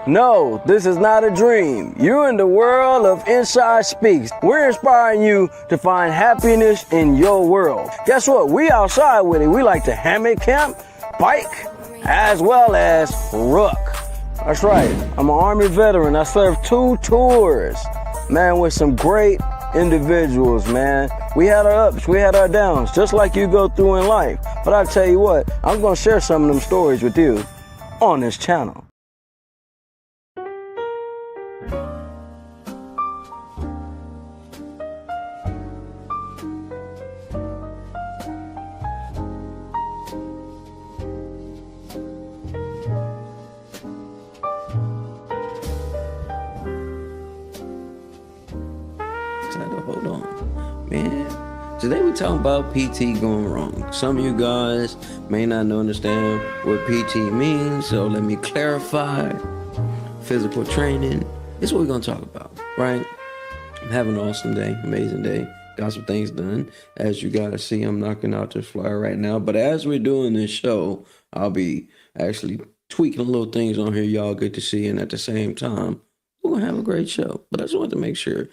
No, this is not a dream. You're in the world of Inside Speaks. We're inspiring you to find happiness in your world. Guess what? We outside with it. We like to hammock camp, bike, as well as ruck. That's right. I'm an Army veteran. I served 2 tours, man, with some great individuals, man. We had our ups, we had our downs, just like you go through in life. But I tell you what, I'm going to share some of them stories with you on this channel. Hold on, man. Today we talking about PT going wrong. Some of you guys may not understand what PT means, so let me clarify. Physical training is what we're gonna talk about, right? I'm having an awesome day, amazing day. Got some things done. As you guys see, I'm knocking out this flyer right now. But as we're doing this show, I'll be actually tweaking little things on here y'all get to see, and at the same time, we're gonna have a great show. But I just wanted to make sure,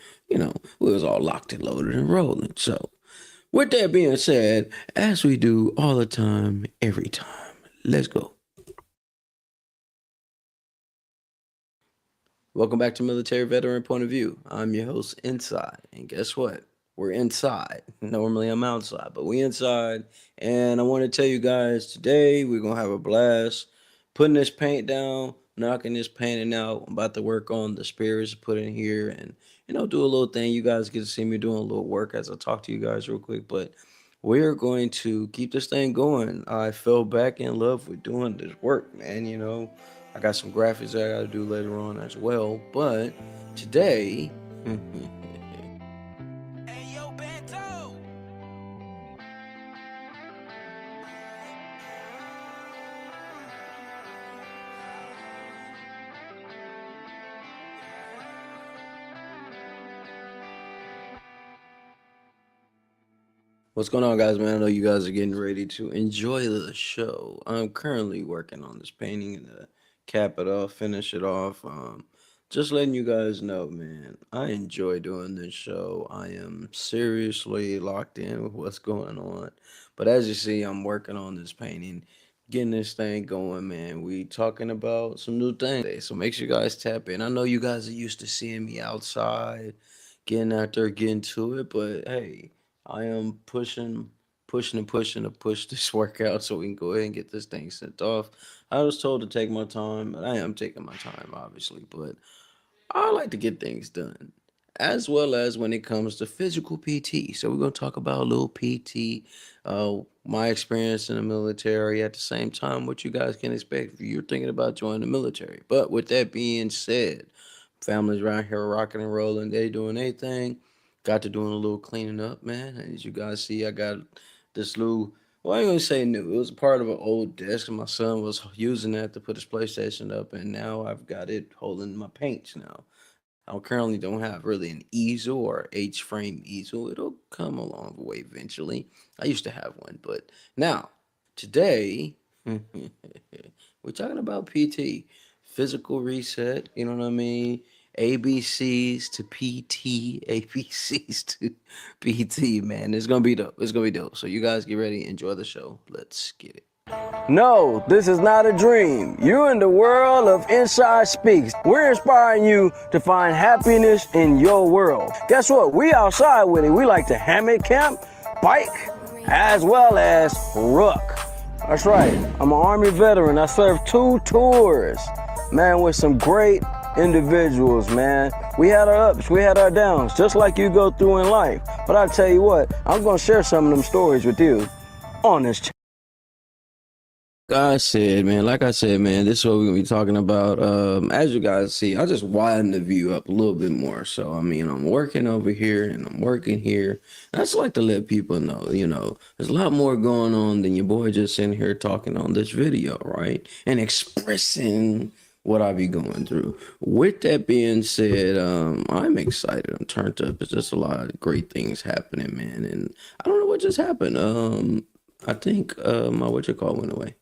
we was all locked and loaded and rolling. So with that being said, as we do all the time, every time, let's go. Welcome back to Military Veteran Point of View. I'm your host, Inside. And guess what? We're inside. Normally I'm outside, but we inside. And I want to tell you guys, today we're going to have a blast putting this paint down, knocking this painting out. I'm about to work on the spirits, put in here, and do a little thing. You guys get to see me doing a little work as I talk to you guys real quick. But we're going to keep this thing going. I fell back in love with doing this work, man. I got some graphics that I got to do later on as well. But today, what's going on, guys, man? I know you guys are getting ready to enjoy the show. I'm currently working on this painting and to cap it off, finish it off. Just letting you guys know, man, I enjoy doing this show. I am seriously locked in with what's going on. But as you see, I'm working on this painting, getting this thing going, man. We talking about some new things today, so make sure you guys tap in. I know you guys are used to seeing me outside, getting out there, getting to it, but hey, I am pushing and pushing to push this workout so we can go ahead and get this thing sent off. I was told to take my time, and I am taking my time, obviously, but I like to get things done, as well as when it comes to physical PT. So we're going to talk about a little PT, my experience in the military, at the same time, what you guys can expect if you're thinking about joining the military. But with that being said, families around here rocking and rolling, they doing their thing. Got to doing a little cleaning up, man. As you guys see, I got this little, well, I ain't gonna say new. It was part of an old desk, and my son was using that to put his PlayStation up, and now I've got it holding my paints now. I currently don't have really an easel or H-frame easel. It'll come along the way eventually. I used to have one, but now, today, we're talking about PT, physical reset, you know what I mean? ABCs to PT, ABCs to PT, man. It's gonna be dope. It's gonna be dope. So you guys get ready, enjoy the show. Let's get it. No, this is not a dream. You're in the world of Inside Speaks. We're inspiring you to find happiness in your world. Guess what? We outside with it. We like to hammock camp, bike, as well as ruck. That's right. I'm an Army veteran. I served 2 tours, man, with some great individuals, man. We had our ups, we had our downs, just like you go through in life. But I tell you what, I'm going to share some of them stories with you on this channel. Like I said, man, this is what we're gonna be talking about. As you guys see, I just widened the view up a little bit more. So I mean, I'm working over here and I'm working here. And I just like to let people know, there's a lot more going on than your boy just sitting here talking on this video, right? And expressing what I be going through. With that being said, I'm excited. I'm turned up. It's just a lot of great things happening, man. And I don't know what just happened. I think my went away.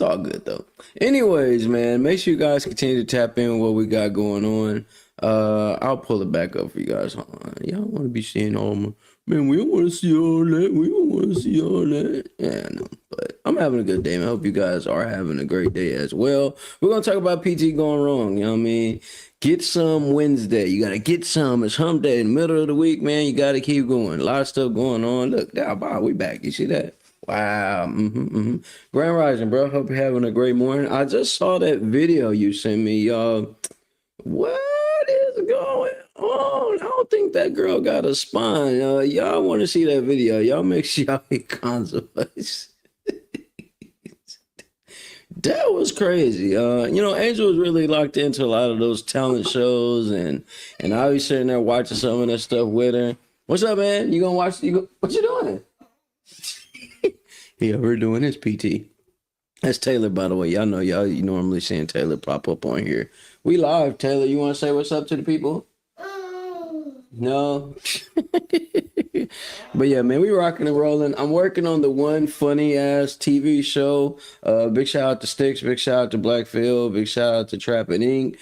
It's all good though. Anyways, man, make sure you guys continue to tap in what we got going on. I'll pull it back up for you guys. Hold on. Y'all want to be seeing all my man, we don't want to see all that. We don't want to see all that. Yeah, I know. But I'm having a good day, man. I hope you guys are having a great day as well. We're gonna talk about PT going wrong. You know what I mean? Get some Wednesday. You gotta get some. It's hump day in the middle of the week, man. You gotta keep going. A lot of stuff going on. Look, now, Bob, we back. You see that? Wow. Grand Rising, bro. Hope you're having a great morning. I just saw that video you sent me, y'all. What is going on? I don't think that girl got a spine. Y'all want to see that video? Y'all make sure y'all hit conservation. That was crazy. Angel was really locked into a lot of those talent shows, and I was sitting there watching some of that stuff with her. What's up, man? You gonna watch? What you doing? Yeah, we're doing this PT. That's Taylor, by the way. Y'all know you normally seeing Taylor pop up on here. We live, Taylor. You want to say what's up to the people? No. But yeah, man, we rocking and rolling. I'm working on the one funny ass TV show. Big shout out to Sticks. Big shout out to Blackfield. Big shout out to Trappin' Inc.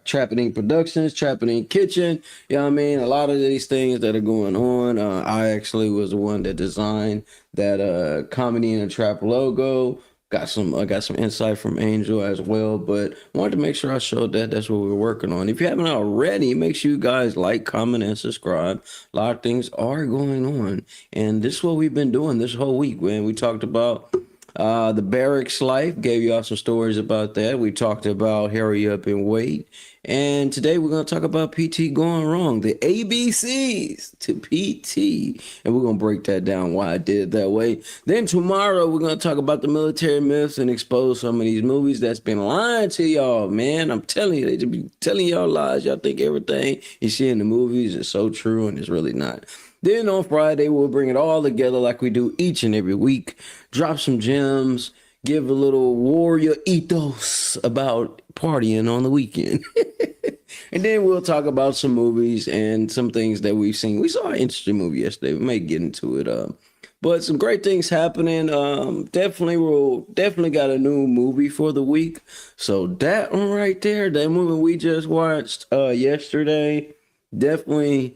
Trappin' Inc. Productions. Trappin' Inc. Kitchen. You know what I mean? A lot of these things that are going on. I actually was the one that designed that Comedy and a Trap logo. I got some insight from Angel as well, but wanted to make sure I showed that that's what we're working on. If you haven't already, make sure you guys like, comment, and subscribe. A lot of things are going on, and this is what we've been doing this whole week, man. We talked about the barracks life, gave y'all some stories about that. We talked about hurry up and wait. And today we're going to talk about PT going wrong, the ABCs to PT. And we're going to break that down, why I did it that way. Then tomorrow we're going to talk about the military myths and expose some of these movies that's been lying to y'all, man. I'm telling you, they just be telling y'all lies. Y'all think everything you see in the movies is so true, and it's really not. Then on Friday, we'll bring it all together like we do each and every week. Drop some gems. Give a little warrior ethos about partying on the weekend. And then we'll talk about some movies and some things that we've seen. We saw an interesting movie yesterday. We may get into it. But some great things happening. Definitely got a new movie for the week. So that one right there, that movie we just watched yesterday, definitely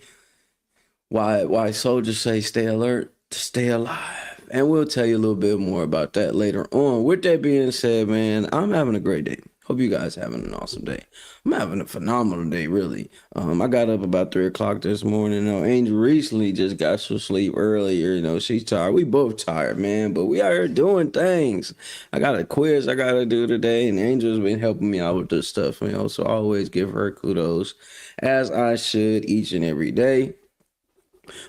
why soldiers say stay alert to stay alive. And we'll tell you a little bit more about that later on. With that being said, man, I'm having a great day. Hope you guys having an awesome day. I'm having a phenomenal day, really. I got up about 3 o'clock this morning. Angel recently just got some sleep earlier. She's tired. We both tired, man, but we out here doing things. I got a quiz I got to do today, and Angel's been helping me out with this stuff, so I always give her kudos, as I should each and every day.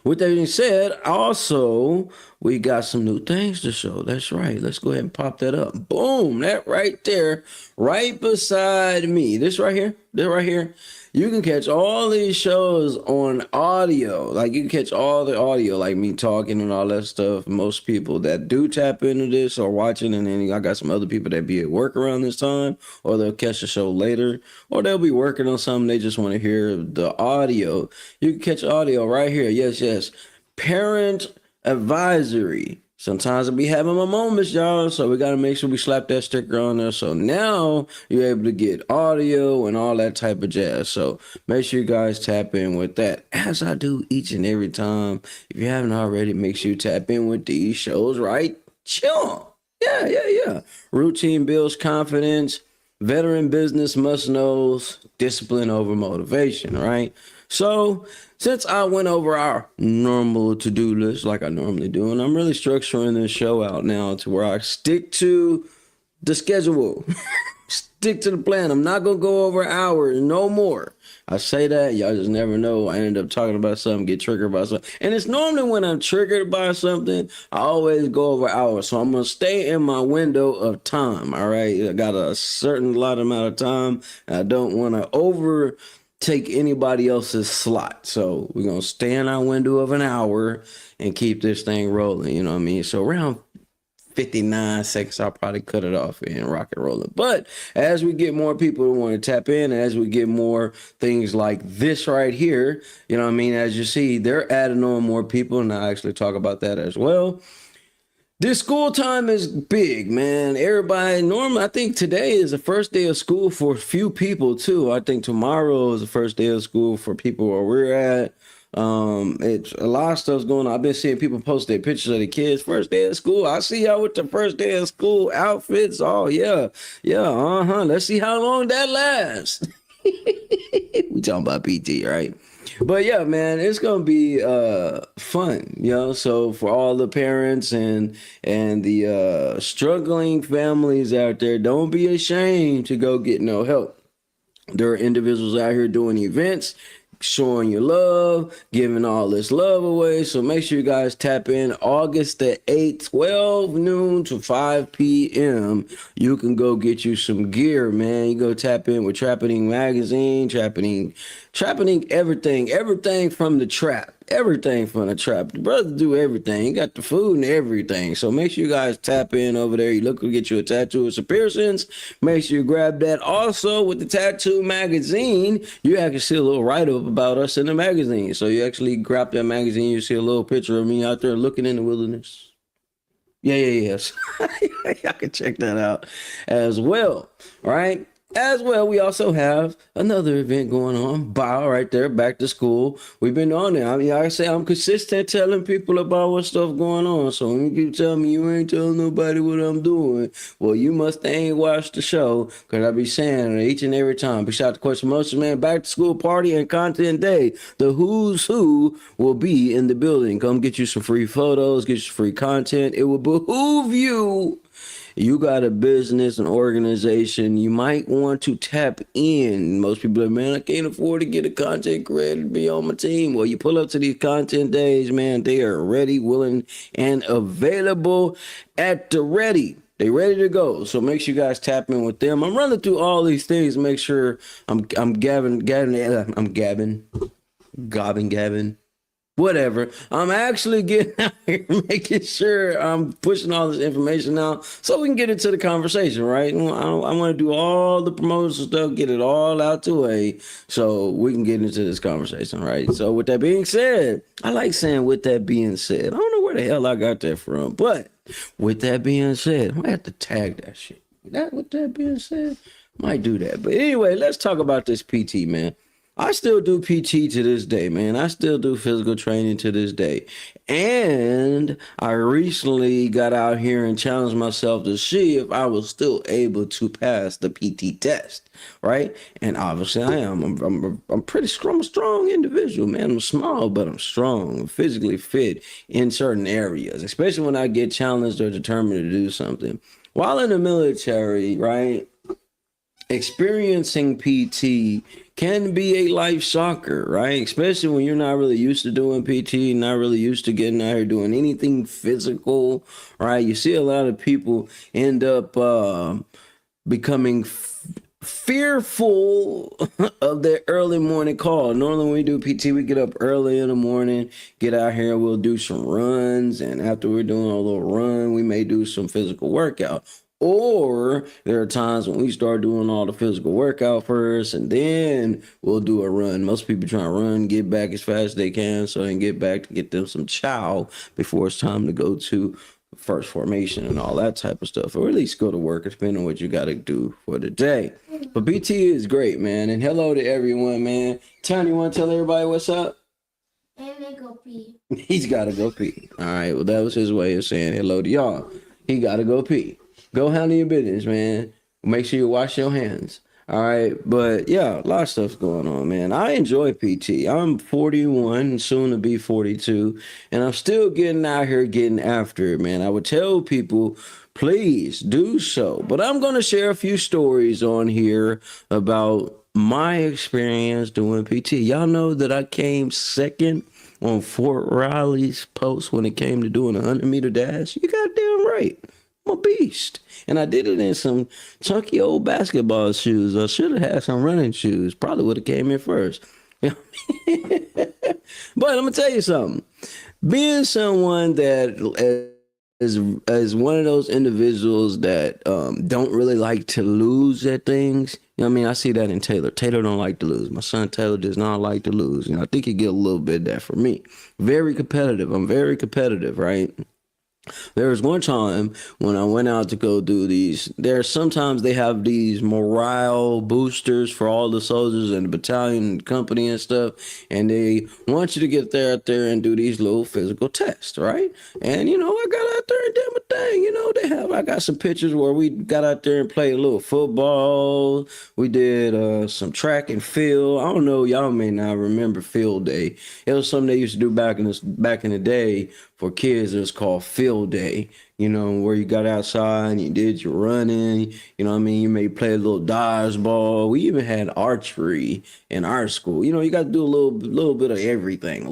With that being said, also, we got some new things to show. That's right. Let's go ahead and pop that up. Boom. That right there, right beside me. This right here. You can catch all these shows on audio. Like, you can catch all the audio, like me talking and all that stuff. Most people that do tap into this are watching, and then I got some other people that be at work around this time, or they'll catch the show later, or they'll be working on something. They just want to hear the audio. You can catch audio right here. Yes. Parent advisory. Sometimes I be having my moments, y'all, so we got to make sure we slap that sticker on there. So now you're able to get audio and all that type of jazz. So make sure you guys tap in with that, as I do each and every time. If you haven't already, make sure you tap in with these shows, right? Chill. Yeah. Routine builds confidence. Veteran business must knows discipline over motivation, right? So since I went over our normal to-do list like I normally do, and I'm really structuring this show out now to where I stick to the schedule, stick to the plan. I'm not going to go over hours no more. I say that, y'all just never know. I end up talking about something, get triggered by something. And it's normally when I'm triggered by something, I always go over hours. So I'm going to stay in my window of time, all right? I got a certain amount of time. I don't want to overtake anybody else's slot. So we're going to stay in our window of an hour and keep this thing rolling, you know what I mean? So around 59 seconds, I'll probably cut it off and rock and roll it. But as we get more people who want to tap in, as we get more things like this right here, you know what I mean? As you see, they're adding on more people, and I actually talk about that as well. This school time is big, man. Everybody, normally, I think today is the first day of school for a few people too. I think tomorrow is the first day of school for people where we're at. It's a lot of stuff's going on. I've been seeing people post their pictures of the kids first day of school. I see y'all with the first day of school outfits. Oh yeah, yeah, Let's see how long that lasts. We talking about PT, right? But yeah, man, it's gonna be fun, you know. So for all the parents and the struggling families out there, don't be ashamed to go get no help. There are individuals out here doing events, showing you love, giving all this love away. So make sure you guys tap in August the 8th, 12 noon to 5 p.m. You can go get you some gear, man. You go tap in with Trappening Magazine, Trappening everything from the trap. Everything from the trap. The brothers do everything. You got the food and everything. So make sure you guys tap in over there. You look to get you a tattoo or some piercings. Make sure you grab that. Also, with the Tattoo Magazine, you actually see a little write-up about us in the magazine. So you actually grab that magazine, you see a little picture of me out there looking in the wilderness. Yes. Y'all can check that out as well, right? As well, we also have another event going on. Bow right there, back to school. We've been on it. I mean, like I say, I'm consistent telling people about what stuff going on. So when you keep telling me you ain't telling nobody what I'm doing, well, you must ain't watched the show, because I be saying it each and every time. But shout out to Question Motion, man. Back to school party and content day. The who's who will be in the building. Come get you some free photos, get you some free content. It will behoove you. You got a business, an organization, you might want to tap in. Most people are, man, I can't afford to get a content creator to be on my team. Well, you pull up to these content days, man, they are ready, willing, and available at the ready. They ready to go. So make sure you guys tap in with them. I'm running through all these things. Make sure I'm gabbing. Whatever. I'm actually getting out here, making sure I'm pushing all this information out so we can get into the conversation, right? I want to do all the promotional stuff, get it all out the way so we can get into this conversation, right? So with that being said, I like saying with that being said. I don't know where the hell I got that from, but with that being said, I might have to tag that shit. With that being said, might do that. But anyway, let's talk about this PT, man. I still do PT to this day, man. I still do physical training to this day. And I recently got out here and challenged myself to see if I was still able to pass the PT test, right? And obviously I am. I'm pretty strong. I'm a strong individual, man. I'm small, but I'm strong. I'm physically fit in certain areas, especially when I get challenged or determined to do something. While in the military, right? Experiencing PT can be a life sucker, right? Especially when you're not really used to doing PT, not really used to getting out here doing anything physical, right? You see a lot of people end up becoming fearful of their early morning call. Normally when we do PT, we get up early in the morning, get out here, we'll do some runs, and after we're doing a little run, we may do some physical workout. Or there are times when we start doing all the physical workout first, and then we'll do a run. Most people try to run, get back as fast as they can so they can get back to get them some chow before it's time to go to first formation and all that type of stuff. Or at least go to work, depending on what you got to do for the day. But PT is great, man. And hello to everyone, man. Tony, you want to tell everybody what's up? And they go pee. He's got to go pee. All right, well, that was his way of saying hello to y'all. He got to go pee. Go handle your business, man. Make sure you wash your hands. All right. But yeah, a lot of stuff's going on, man. I enjoy PT. I'm 41, soon to be 42, and I'm still getting out here getting after it, man. I would tell people, please do so. But I'm going to share a few stories on here about my experience doing PT. Y'all know that I came second on Fort Riley's post when it came to doing a 100-meter dash. You goddamn right. I'm a beast. And I did it in some chunky old basketball shoes. I should have had some running shoes. Probably would have came in first. But I'm going to tell you something. Being someone that is one of those individuals that don't really like to lose at things. You know what I mean? I see that in Taylor. Taylor don't like to lose. My son Taylor does not like to lose. You know, I think you get a little bit of that from me. Very competitive. I'm very competitive, right? There was one time when I went out to go do these. Sometimes they have these morale boosters for all the soldiers and the battalion and company and stuff, and they want you to get there out there and do these little physical tests, right? And I got out there and did my thing. I got some pictures where we got out there and played a little football. We did some track and field. I don't know, y'all may not remember field day. It was something they used to do back in the day for kids. It was called field day, where you got outside and you did your running, you may play a little dodgeball. We even had archery in our school. You got to do a little bit of everything.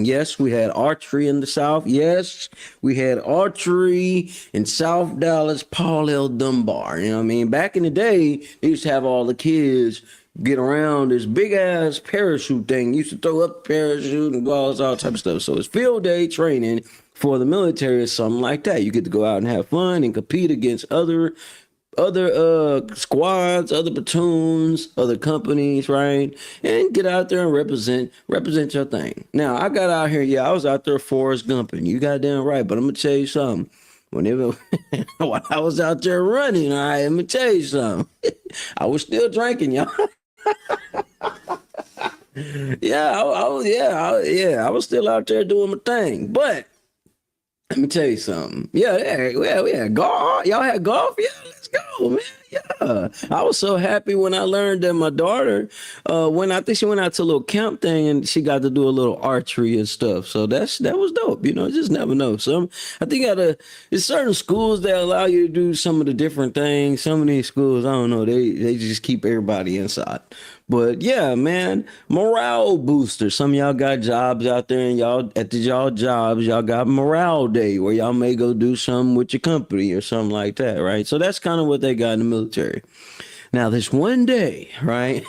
Yes, we had archery in the South. Yes, we had archery in South Dallas, Paul L. Dunbar. Back in the day, they used to have all the kids get around this big ass parachute thing. Used to throw up parachute and balls, all type of stuff. So it's field day training for the military or something like that. You get to go out and have fun and compete against other squads, other platoons, other companies, right? And get out there and represent your thing. Now I got out here, I was out there Forrest Gumping. You goddamn right, but I'm gonna tell you something. Whenever while I was out there running, all right, let me tell you something. I was still drinking, y'all. I was still out there doing my thing. But let me tell you something. We had golf. Y'all had golf? Yeah, let's go, man. Yeah. I was so happy when I learned that my daughter, I think she went out to a little camp thing and she got to do a little archery and stuff. So that was dope. Just never know. I think there's certain schools that allow you to do some of the different things. Some of these schools, I don't know, they just keep everybody inside. But yeah, man, morale booster. Some of y'all got jobs out there, and y'all jobs, y'all got morale day where y'all may go do something with your company or something like that, right? So that's kind of what they got in the military. Now, this one day, right,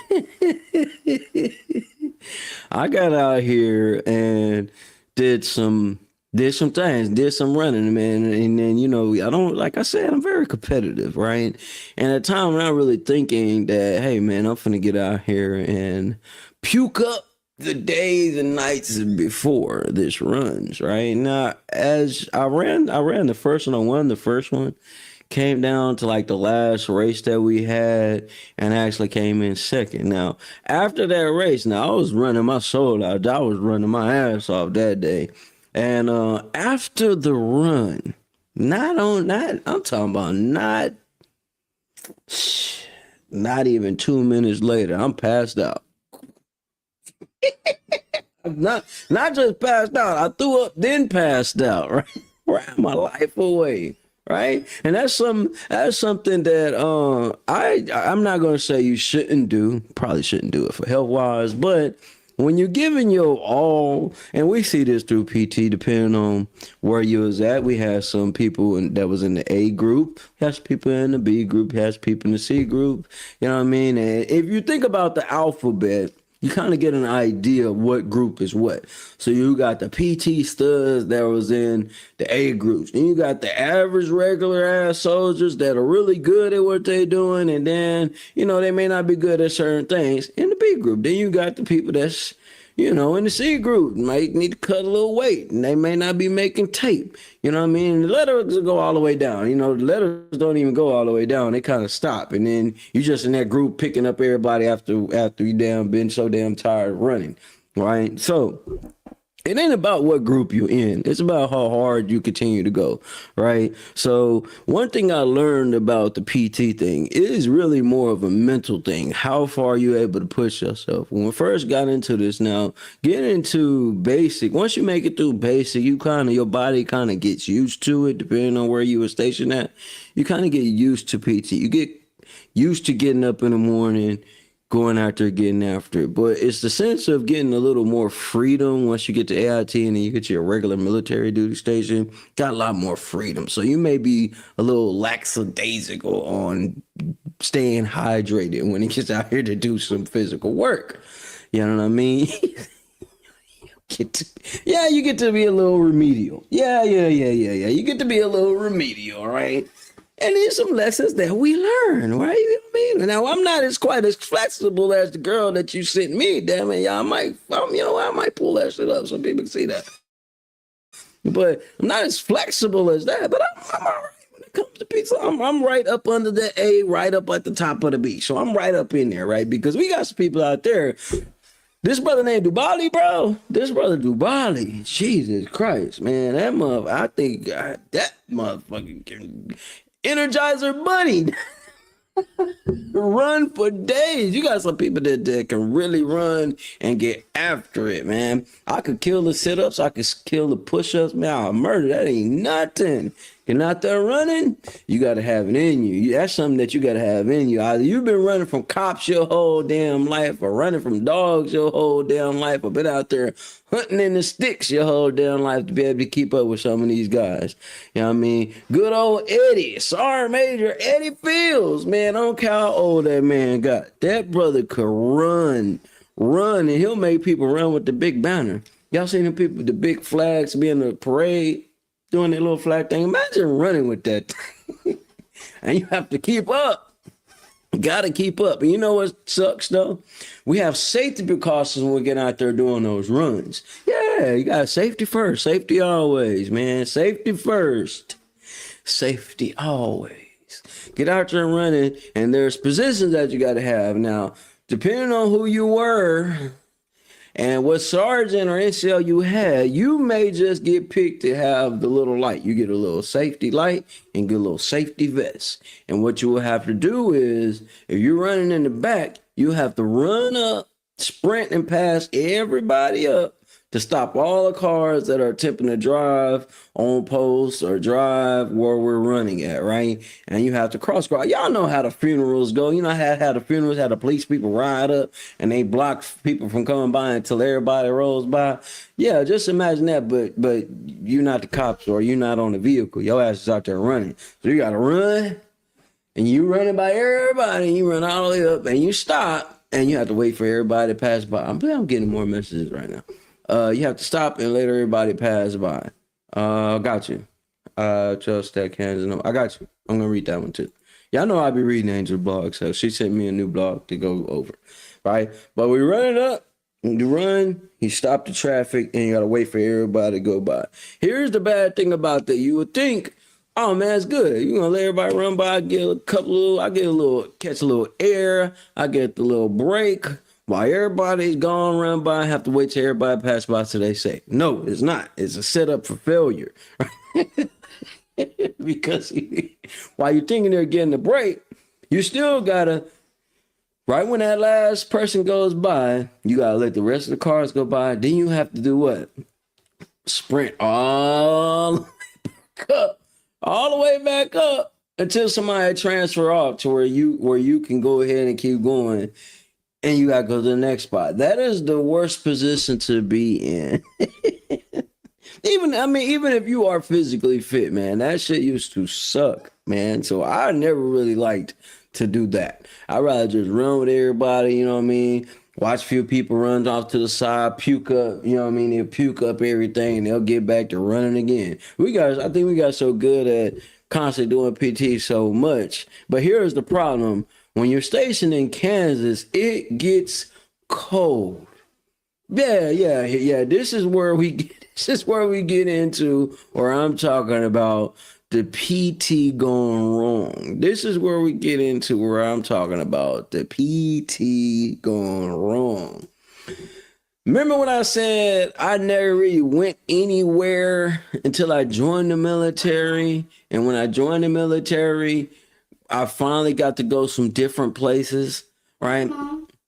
I got out here and did some things, did some running, man. And then, I don't, like I said, I'm very competitive, right? And at the time, I'm not really thinking that, hey, man, I'm finna get out here and puke up the days and nights before this runs, right? Now, as I ran the first one, I won the first one, came down to like the last race that we had and actually came in second. Now, after that race, I was running my soul out. I was running my ass off that day. And after the run, I'm talking about not even 2 minutes later, I'm passed out. not just passed out, I threw up, then passed out, right? Ran my life away, right? And that's something that I'm not gonna say you shouldn't do, probably shouldn't do it for health wise, but when you're giving your all, and we see this through PT, depending on where you was at, we had some people that was in the A group, has people in the B group, has people in the C group, you know what I mean? And if you think about the alphabet, you kind of get an idea of what group is what. So you got the PT studs that was in the A groups. Then you got the average regular ass soldiers that are really good at what they're doing. And then, they may not be good at certain things in the B group. Then you got the people that's, in the C group, might need to cut a little weight and they may not be making tape. You know what I mean? The letters go all the way down. The letters don't even go all the way down. They kind of stop. And then you just in that group picking up everybody after you been so damn tired of running. Right? So it ain't about what group you're in. It's about how hard you continue to go, right? So one thing I learned about the PT thing is really more of a mental thing. How far are you able to push yourself? When we first got into this, now getting into basic, once you make it through basic, your body kind of gets used to it, depending on where you were stationed at. You kind of get used to PT. You get used to getting up in the morning, going out there getting after it. But it's the sense of getting a little more freedom once you get to AIT and then you get to your regular military duty station. Got a lot more freedom. So you may be a little lackadaisical on staying hydrated when it gets out here to do some physical work. You know what I mean? You get to be a little remedial. Yeah. You get to be a little remedial, right? And there's some lessons that we learn, right? You know what I mean? Now, I'm not quite as flexible as the girl that you sent me. Damn it, I might pull that shit up so people can see that. but I'm not as flexible as that. But I'm all right when it comes to pizza. I'm right up under the A, right up at the top of the B. So I'm right up in there, right? Because we got some people out there. This brother named Dubali, bro. This brother Dubali. Jesus Christ, man. That mother, I think that motherfucking can Energizer Bunny. Run for days. You got some people that can really run and get after it, man. I could kill the sit-ups. I could kill the push-ups. Man, I'll murder. That ain't nothing. You're not there running, you got to have it in you. That's something that you got to have in you. Either you've been running from cops your whole damn life, or running from dogs your whole damn life, or been out there hunting in the sticks your whole damn life to be able to keep up with some of these guys. You know what I mean? Good old Eddie, Sergeant Major Eddie Fields, man. I don't care how old that man got. That brother could run, and he'll make people run with the big banner. Y'all seen the people with the big flags be in the parade? Doing that little flag thing. Imagine running with that thing. And you have to keep up. You gotta keep up. And you know what sucks though? We have safety precautions when we get out there doing those runs. Yeah, you got safety first. Safety always, man. Safety first. Safety always. Get out there running, and there's positions that you gotta have. Now, depending on who you were and what sergeant or NCL you had, you may just get picked to have the little light. You get a little safety light and get a little safety vest. And what you will have to do is, if you're running in the back, you have to run up, sprint, and pass everybody up to stop all the cars that are attempting to drive on posts or drive where we're running at, right? And you have to cross. Y'all know how the funerals go. You know how the funerals, how the police people ride up and they block people from coming by until everybody rolls by. Yeah, just imagine that, but you're not the cops, or you're not on the vehicle. Your ass is out there running. So you got to run, and you running by everybody, and you run all the way up, and you stop, and you have to wait for everybody to pass by. I'm getting more messages right now. You have to stop and let everybody pass by. Got you. Just that Kansas. No, I got you. I'm gonna read that one too. Y'all know I be reading Angel's blog, so she sent me a new blog to go over, right? But we run it up. You run, you stop the traffic, and you gotta wait for everybody to go by. Here's the bad thing about that. You would think, oh man, it's good. You're gonna let everybody run by, catch a little air, I get the little break. While everybody's gone, run by, I have to wait till everybody pass by till they say. No, it's not. It's a setup for failure. Because while you're thinking they're getting a break, you still gotta, right when that last person goes by, you gotta let the rest of the cars go by. Then you have to do what? Sprint all the way back up until somebody transfer off to where you can go ahead and keep going. And you gotta go to the next spot. That is the worst position to be in. Even if you are physically fit, man, that shit used to suck, man. So I never really liked to do that. I'd rather just run with everybody, you know what I mean? Watch a few people run off to the side, puke up, you know what I mean? They'll puke up everything and they'll get back to running again. I think we got so good at constantly doing PT so much. But here's the problem. When you're stationed in Kansas, it gets cold. Yeah. This is where we get into, or I'm talking about the PT going wrong. This is where we get into where I'm talking about the PT going wrong. Remember when I said I never really went anywhere until I joined the military? And when I joined the military, I finally got to go some different places, right?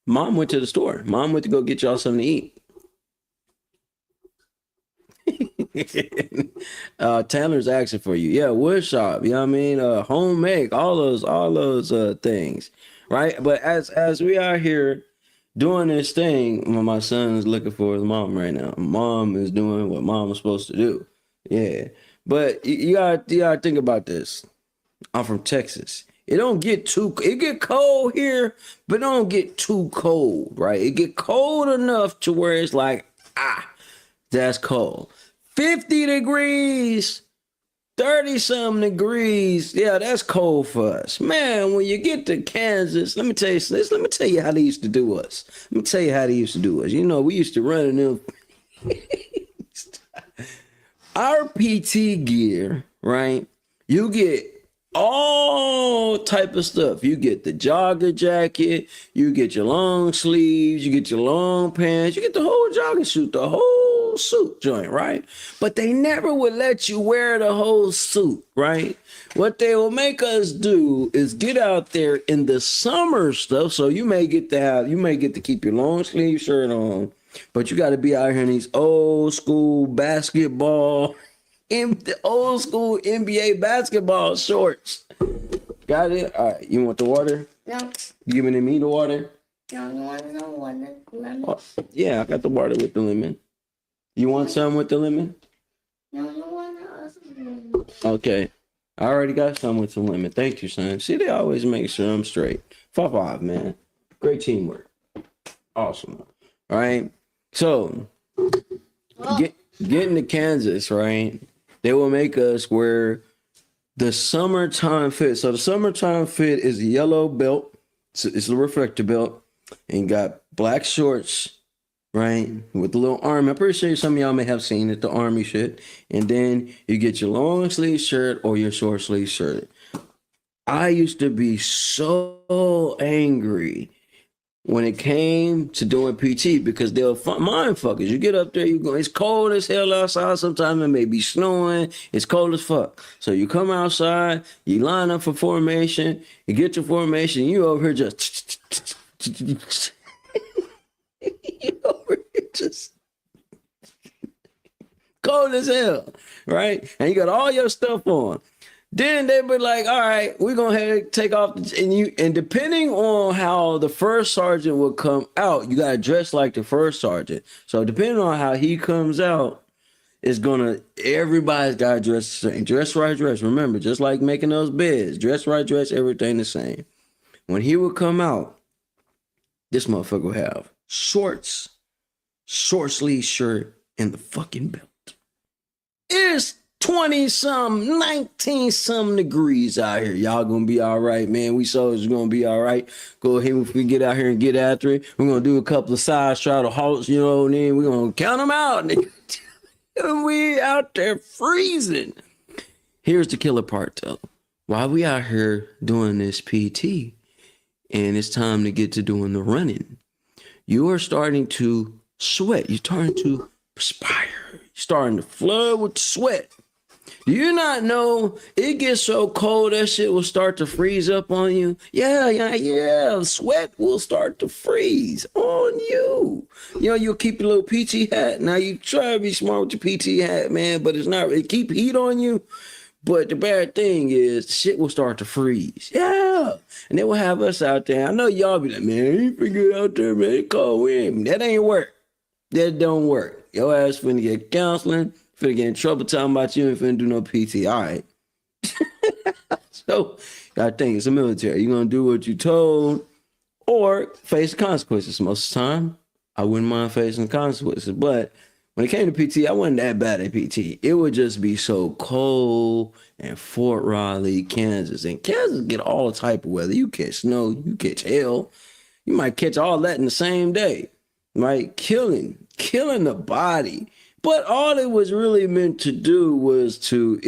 Mom went to the store. Mom went to go get y'all something to eat. Taylor's asking for you. Yeah, wood shop, you know what I mean? Homemade, all those things, right? But as we are here doing this thing, my son is looking for his mom right now. Mom is doing what mom was supposed to do. Yeah. But you gotta think about this. I'm from Texas. It get cold here, but it don't get too cold, right? It get cold enough to where it's like, that's cold. 50 degrees, 30-something degrees. Yeah, that's cold for us. Man, when you get to Kansas, let me tell you how they used to do us. You know, we used to run in them. our PT gear, right? You get all type of stuff. You get the jogger jacket, you get your long sleeves, you get your long pants, you get the whole jogging suit, the whole suit joint, right? But they never would let you wear the whole suit, right? What they will make us do is get out there in the summer stuff. So you may get to keep your long sleeve shirt on, but you got to be out here in these old school basketball, in the old school NBA basketball shorts. Got it? All right. You want the water? No. You giving me the water? No, you want no one lemon? Oh, yeah, I got the water with the lemon. You want some with the lemon? No, you want lemon. Okay. I already got some with the lemon. Thank you, son. See, they always make sure I'm straight. 5-5, man. Great teamwork. Awesome. All right. So, getting to Kansas, right? They will make us wear the summertime fit. So the summertime fit is a yellow belt. It's a reflector belt, and got black shorts, right, with the little arm. I'm pretty sure some of y'all may have seen it, the army shit. And then you get your long sleeve shirt or your short sleeve shirt. I used to be so angry when it came to doing PT because they were mind fuckers. You get up there, you go, it's cold as hell outside. Sometimes it may be snowing. It's cold as fuck. So you come outside, you line up for formation, you get your formation, you over here just you over here just cold as hell, right? And you got all your stuff on. Then they be like, all right, we're gonna have to take off and depending on how the first sergeant will come out, you gotta dress like the first sergeant. So depending on how he comes out, everybody's gotta dress the same. Dress right, dress. Remember, just like making those beds, dress right, dress, everything the same. When he would come out, this motherfucker would have shorts, short sleeve shirt, and the fucking belt. It's 20-some, 19-some degrees out here. Y'all gonna be all right, man. We soldiers gonna be all right. Go ahead, if we get out here and get after it. We're gonna do a couple of side straddle halts, you know, and then we're gonna count them out. And we out there freezing. Here's the killer part, though. While we out here doing this PT, and it's time to get to doing the running, you are starting to sweat. You're starting to perspire. You're starting to flood with sweat. Do you not know it gets so cold that shit will start to freeze up on you? Yeah. Sweat will start to freeze on you. You know, you'll keep your little PT hat. Now you try to be smart with your PT hat, man, but it's not. It keep heat on you. But the bad thing is shit will start to freeze. Yeah. And they will have us out there. I know y'all be like, man, you figure out there, man. It's cold wind. That ain't work. That don't work. Your ass finna get counseling. Finna get in trouble talking about you and finna do no PT. All right. So, I think it's the military. You're going to do what you told or face consequences. Most of the time, I wouldn't mind facing consequences. But when it came to PT, I wasn't that bad at PT. It would just be so cold in Fort Riley, Kansas. And Kansas get all type of weather. You catch snow, you catch hail. You might catch all that in the same day. Right? Killing the body. But all it was really meant to do was to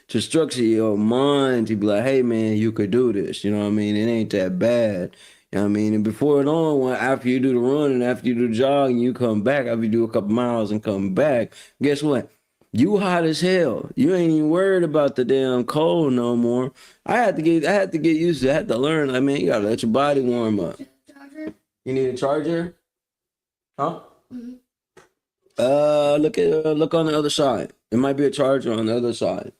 structure your mind to be like, hey, man, you could do this. You know what I mean? It ain't that bad. You know what I mean? And before long, after you do the run and after you do the jog and you come back, after you do a couple miles and come back, guess what? You hot as hell. You ain't even worried about the damn cold no more. I had to get used to it. I had to learn. I mean, you gotta let your body warm up. Charger? You need a charger? Huh? Mm-hmm. Look on the other side. There might be a charger on the other side.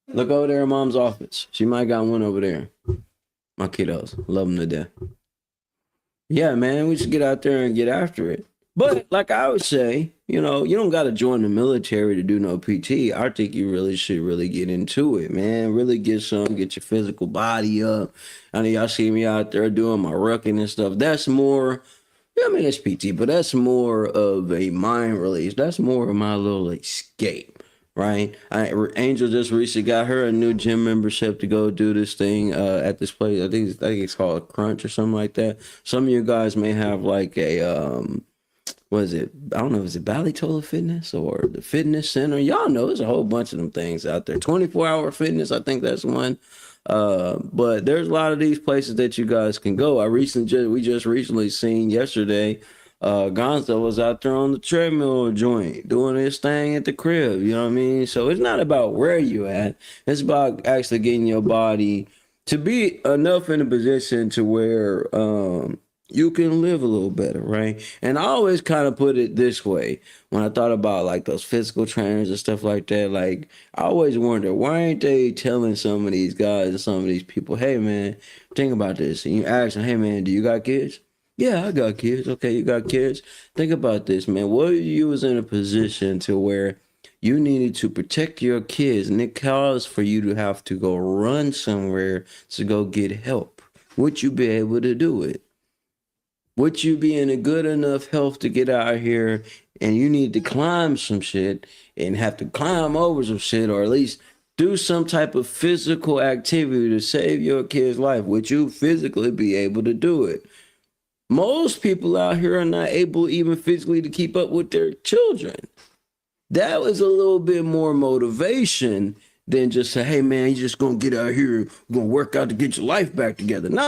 Look over there in mom's office. She might got one over there. My kiddos, love them to death. Yeah, man, we should get out there and get after it. But like I would say, you know, you don't got to join the military to do no PT. I think you really should get into it, man. Really get your physical body up. I know y'all see me out there doing my rucking and stuff. That's more. I mean, it's PT, but that's more of a mind release. That's more of my little escape, right? Angel just recently got her a new gym membership to go do this thing at this place. I think it's called Crunch or something like that. Some of you guys may have like a Was it? I don't know. Is it Ballytola Fitness or the Fitness Center? Y'all know there's a whole bunch of them things out there. 24-hour fitness, I think that's one. But there's a lot of these places that you guys can go. We just recently seen yesterday. Gonzo was out there on the treadmill joint doing his thing at the crib. You know what I mean? So it's not about where you at. It's about actually getting your body to be enough in a position to where you can live a little better, right? And I always kind of put it this way when I thought about like those physical trainers and stuff like that. Like, I always wonder, why ain't they telling some of these guys and some of these people, hey man, think about this. And you ask them, hey man, do you got kids? Yeah, I got kids. Okay, you got kids. Think about this, man. What if you was in a position to where you needed to protect your kids and it caused for you to have to go run somewhere to go get help? Would you be able to do it? Would you be in a good enough health to get out here and you need to climb some shit and have to climb over some shit, or at least do some type of physical activity to save your kid's life? Would you physically be able to do it? Most people out here are not able even physically to keep up with their children. That was a little bit more motivation than just say, hey man, you just gonna get out here, you're gonna work out to get your life back together. No.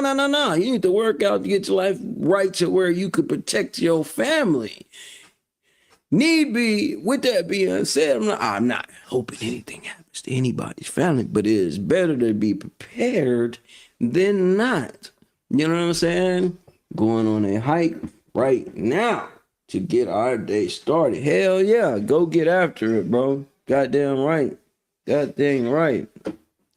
You need to work out to get your life right to where you could protect your family. Need be, with that being said, I'm not hoping anything happens to anybody's family, but it is better to be prepared than not. You know what I'm saying? Going on a hike right now to get our day started. Hell yeah, go get after it, bro. Goddamn right. God dang right.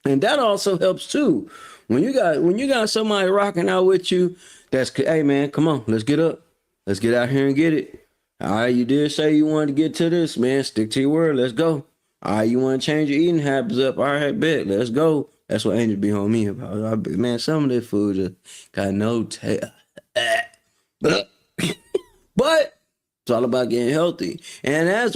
And that also helps too. When you got somebody rocking out with you, that's, hey man, come on, let's get up. Let's get out here and get it. All right, you did say you wanted to get to this, man. Stick to your word. Let's go. All right, you want to change your eating habits up? All right, bet. Let's go. That's what Angel be on me about. Man, some of this food just got no tail. But it's all about getting healthy. And as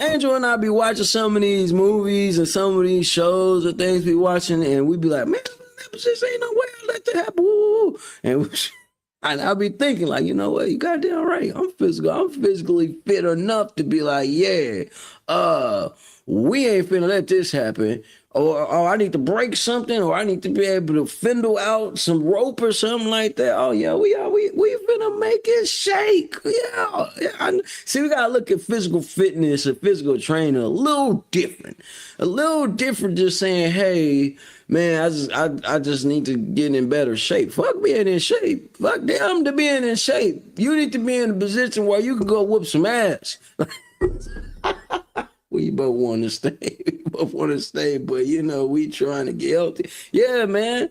Angel and I be watching some of these movies and some of these shows and things we watching, and we be like, man, this ain't no way I let that happen. Woo. And I'll be thinking, like, you know what, you goddamn right. I'm physically fit enough to be like, yeah, we ain't finna let this happen. Or I need to break something, or I need to be able to fendle out some rope or something like that. Oh yeah, we finna make it shake. Yeah. See, we gotta look at physical fitness and physical training a little different. Just saying, hey man, I just need to get in better shape. Fuck being in shape. Fuck them to being in shape. You need to be in a position where you can go whoop some ass. We both want to stay. But you know, we trying to get healthy. Yeah, man.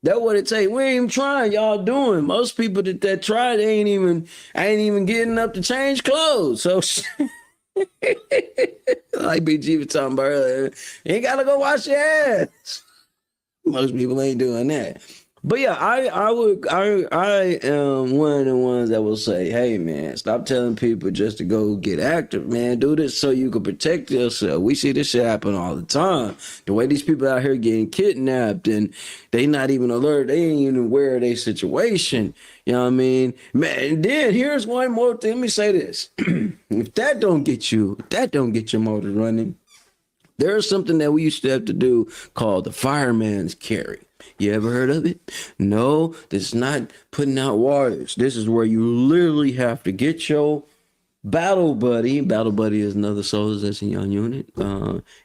That's what it takes. We ain't even trying, y'all doing. Most people that try, they ain't even getting up to change clothes. So like BG was talking about earlier, you ain't gotta go wash your ass. Most people ain't doing that. But yeah, I am one of the ones that will say, hey man, stop telling people just to go get active, man. Do this so you can protect yourself. We see this shit happen all the time. The way these people out here getting kidnapped and they not even alert, they ain't even aware of their situation. You know what I mean? Man, and then here's one more thing. Let me say this. If that don't get your motor running, there's something that we used to have to do called the fireman's carry. You ever heard of it? No, this is not putting out wires. This is where you literally have to get your battle buddy. Battle buddy is another soldier that's in your unit.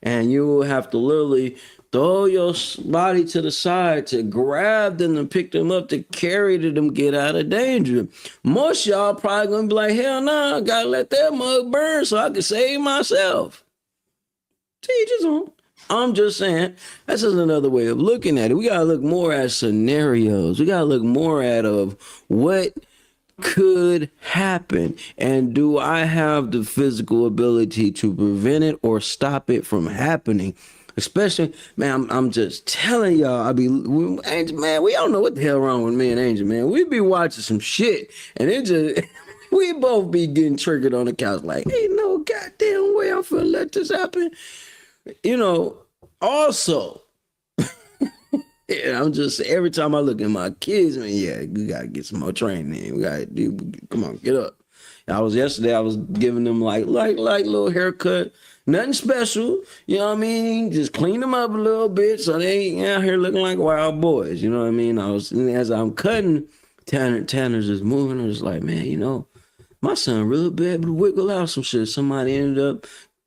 And you will have to literally throw your body to the side to grab them and pick them up to carry them, get out of danger. Most y'all probably gonna be like, hell no, I gotta let that mug burn so I can save myself. Teach his own. I'm just saying, that's just another way of looking at it. We got to look more at scenarios. We got to look more at of what could happen. And do I have the physical ability to prevent it or stop it from happening? Especially, man, I'm just telling y'all, Angel, man, we don't know what the hell wrong with me and Angel, man. We be watching some shit and it just... we both be getting triggered on the couch like, ain't no goddamn way I'm finna let this happen. You know, also, I'm just, every time I look at my kids, man, yeah, we gotta get some more training in. We gotta do, come on, get up. I was giving them like little haircut. Nothing special, you know what I mean? Just clean them up a little bit so they ain't out here looking like wild boys, you know what I mean? As I'm cutting, Tanner's just moving. I was like, man, you know, my son really be able to wiggle out some shit. Somebody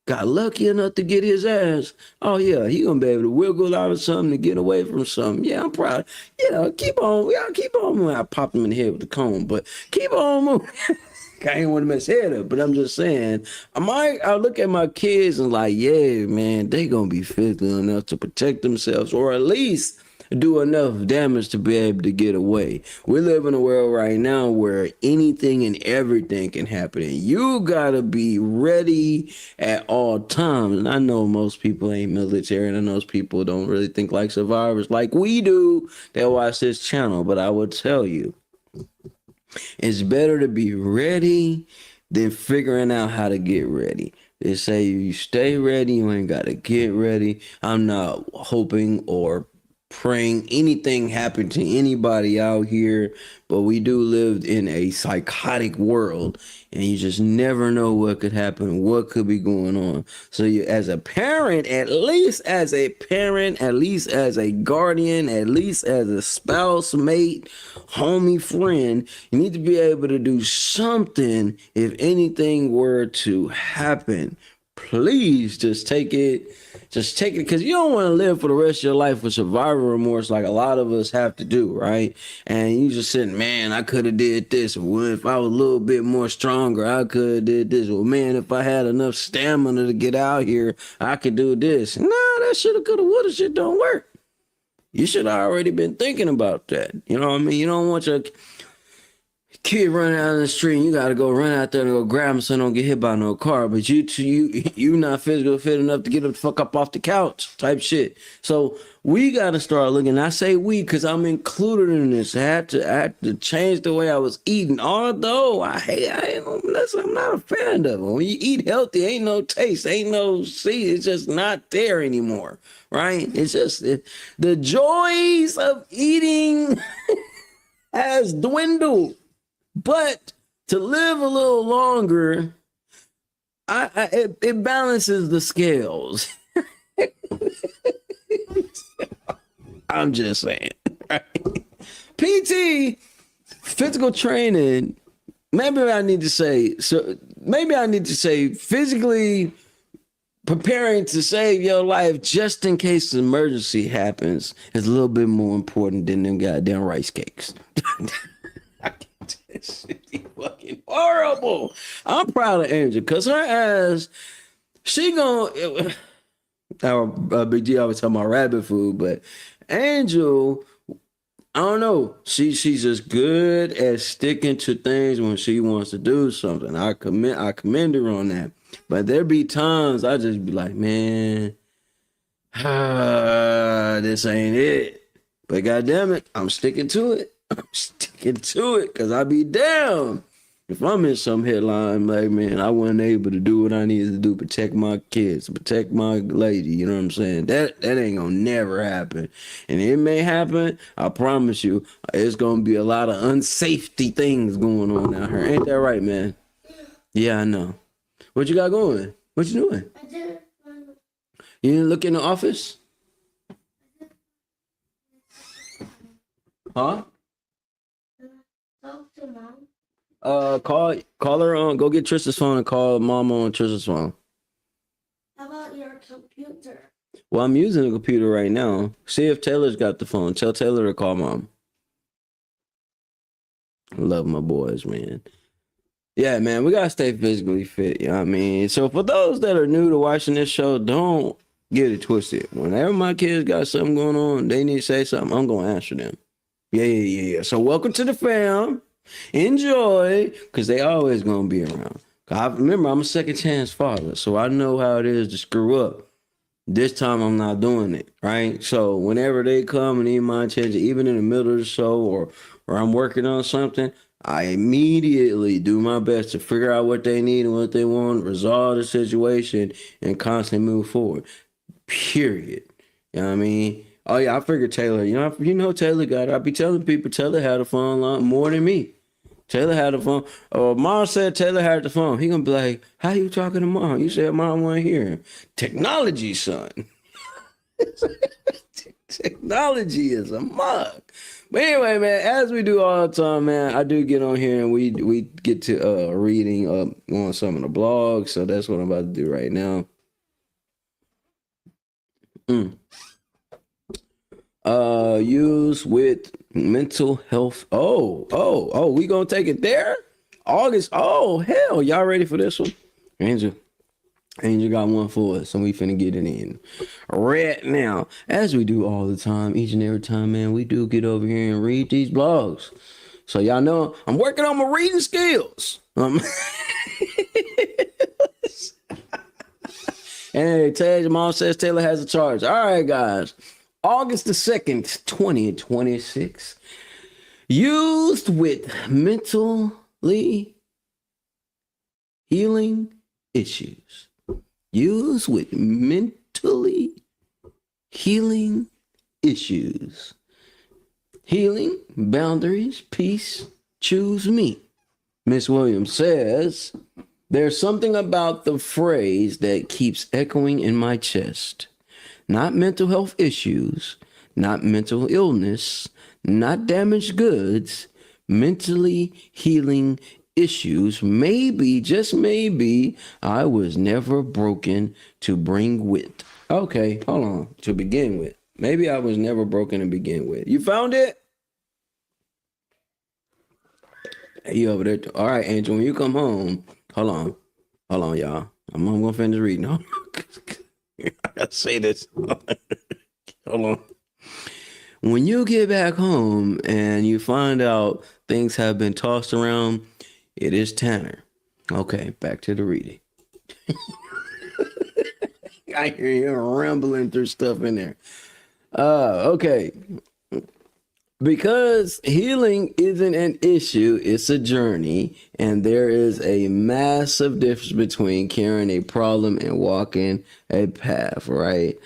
got lucky enough to get his ass. Oh yeah, he gonna be able to wiggle out of something to get away from something. Yeah, I'm proud. Yeah, keep on. Yeah, keep on moving. I popped him in the head with the comb, but keep on moving. I ain't want to mess his head up, but I'm just saying, I look at my kids and like, yeah, man, they gonna be physical enough to protect themselves, or at least do enough damage to be able to get away. We live in a world right now where anything and everything can happen, and you gotta be ready at all times. And I know most people ain't military, and I know most people don't really think like survivors like we do that watch this channel, but I would tell you, it's better to be ready than figuring out how to get ready. They say you stay ready, you ain't got to get ready. I'm not hoping or praying anything happen to anybody out here, but we do live in a psychotic world, and you just never know what could happen, what could be going on. So you, as a parent, at least as a parent, at least as a guardian, at least as a spouse, mate, homie, friend, you need to be able to do something if anything were to happen. Please just take it because you don't want to live for the rest of your life with survivor remorse like a lot of us have to do, right? And you just saying, man, I could have did this. Well, if I was a little bit more stronger, I could have did this. Well, man, if I had enough stamina to get out here, I could do this. Nah, that shoulda, coulda, woulda shit don't work. You should have already been thinking about that. You know what I mean? You don't want your kid running out in the street, and you gotta go run out there and go grab him so don't get hit by no car. But you not physical fit enough to get the fuck up off the couch type shit. So we gotta start looking. I say we because I'm included in this. I had to change the way I was eating. Although I'm not a fan of it. When you eat healthy, ain't no taste, ain't no see. It's just not there anymore, right? It's just the joys of eating has dwindled. But to live a little longer, it balances the scales. I'm just saying. Right? PT, physical training. Maybe I need to say physically preparing to save your life just in case an emergency happens is a little bit more important than them goddamn rice cakes. This shit be fucking horrible. I'm proud of Angel because her ass, she gonna. Big G always talking about rabbit food, but Angel, I don't know. She's just good at sticking to things when she wants to do something. I commend her on that. But there be times I just be like, man, this ain't it. But goddamn it, I'm sticking to it. I'm sticking to it because I be down. If I'm in some headline, like, man, I wasn't able to do what I needed to do, protect my kids, protect my lady, you know what I'm saying? That ain't gonna never happen. And it may happen, I promise you, it's gonna be a lot of unsafety things going on out here. Ain't that right, man? Yeah, I know. What you got going? What you doing? I did. You didn't look in the office? Huh? Talk to mom. Call her on. Go get Tristan's phone and call Mama on Tristan's phone. How about your computer? Well, I'm using the computer right now. See if Taylor's got the phone. Tell Taylor to call Mom. Love my boys, man. Yeah, man, we gotta stay physically fit. You know what I mean? So for those that are new to watching this show, don't get it twisted. Whenever my kids got something going on, they need to say something, I'm gonna answer them. Yeah. So welcome to the fam. Enjoy, because they always gonna be around. I remember I'm a second chance father, so I know how it is to screw up. This time I'm not doing it, right? So whenever they come and need my attention, even in the middle of the show or I'm working on something, I immediately do my best to figure out what they need and what they want, resolve the situation, and constantly move forward. Period. You know what I mean? Oh yeah, I figured Taylor. You know Taylor got it. I be telling people Taylor had a fun lot more than me. Taylor had the phone. Mom said Taylor had the phone. He gonna be like, how you talking to mom? You said mom wasn't here. Technology, son. Technology is a mug. But anyway, man, as we do all the time, man, I do get on here and we get to reading up on some of the blogs. So that's what I'm about to do right now. Use with mental health. We gonna take it there? August. Oh, hell, y'all ready for this one? Angel got one for us, so we finna get it in right now. As we do all the time, each and every time, man, we do get over here and read these blogs. So y'all know I'm working on my reading skills. Hey, Tej, mom says Taylor has a charge. All right, guys. August the 2nd, 2026. Used with mentally healing issues. Used with mentally healing issues. Healing, boundaries, peace, choose me. Miss Williams says, there's something about the phrase that keeps echoing in my chest. Not mental health issues, not mental illness, not damaged goods, mentally healing issues. Maybe, just maybe, I was never broken to bring with. Okay, hold on. To begin with. Maybe I was never broken to begin with. You found it? Hey, you over there? All right, Angel, when you come home, hold on, y'all. I'm gonna finish reading. I gotta say this. Hold on. When you get back home and you find out things have been tossed around, it is Tanner. Okay, back to the reading. I hear you rambling through stuff in there. Okay. Because healing isn't an issue, it's a journey, and there is a massive difference between carrying a problem and walking a path, right?